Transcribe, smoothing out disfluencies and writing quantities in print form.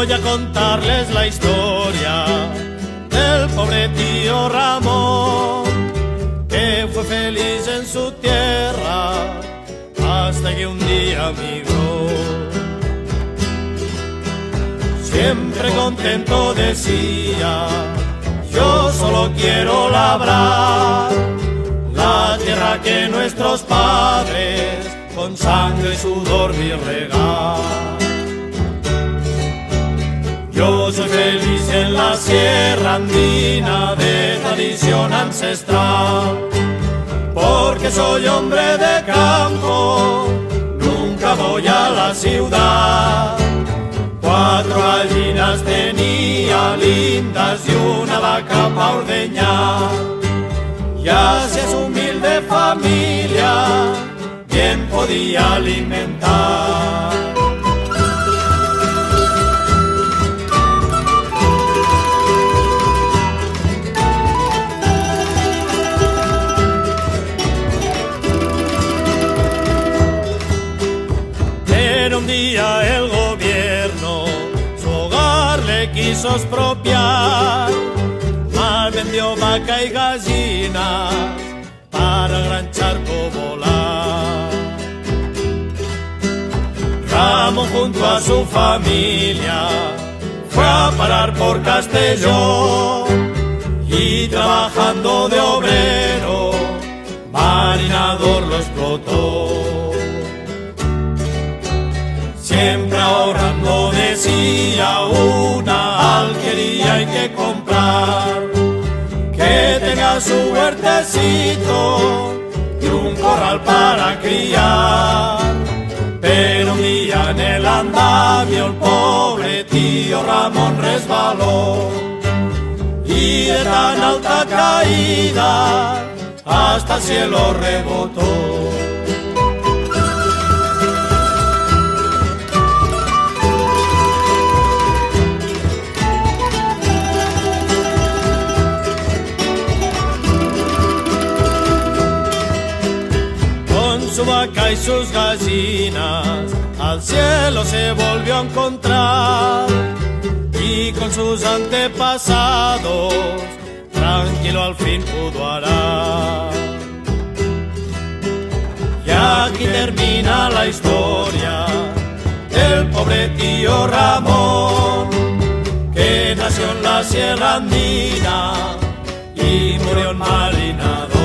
Voy a contarles la historia del pobre tío Ramón, que fue feliz en su tierra hasta que un día migró. Siempre contento decía: yo solo quiero labrar la tierra que nuestros padres con sangre y sudor vi regar. Yo soy feliz en la sierra andina de tradición ancestral, porque soy hombre de campo, nunca voy a la ciudad. 4 gallinas tenía lindas y una vaca pa' ordeñar, y así a su humilde familia bien podía alimentar. Pero un día el gobierno su hogar le quiso expropiar, mal vendió vaca y gallina para el gran charco volar. Ramón junto a su familia fue a parar por Castellón, y trabajando de obrero, marinador lo explotó. Siempre ahorrando decía: una alquería hay que comprar, que tenga su huertecito y un corral para criar. Pero un día en el andamio el pobre tío Ramón resbaló, y de tan alta caída hasta el cielo rebotó. Su vaca y sus gallinas al cielo se volvió a encontrar, y con sus antepasados tranquilo al fin pudo arar. Y aquí termina la historia del pobre tío Ramón, que nació en la sierra andina y murió en marinador.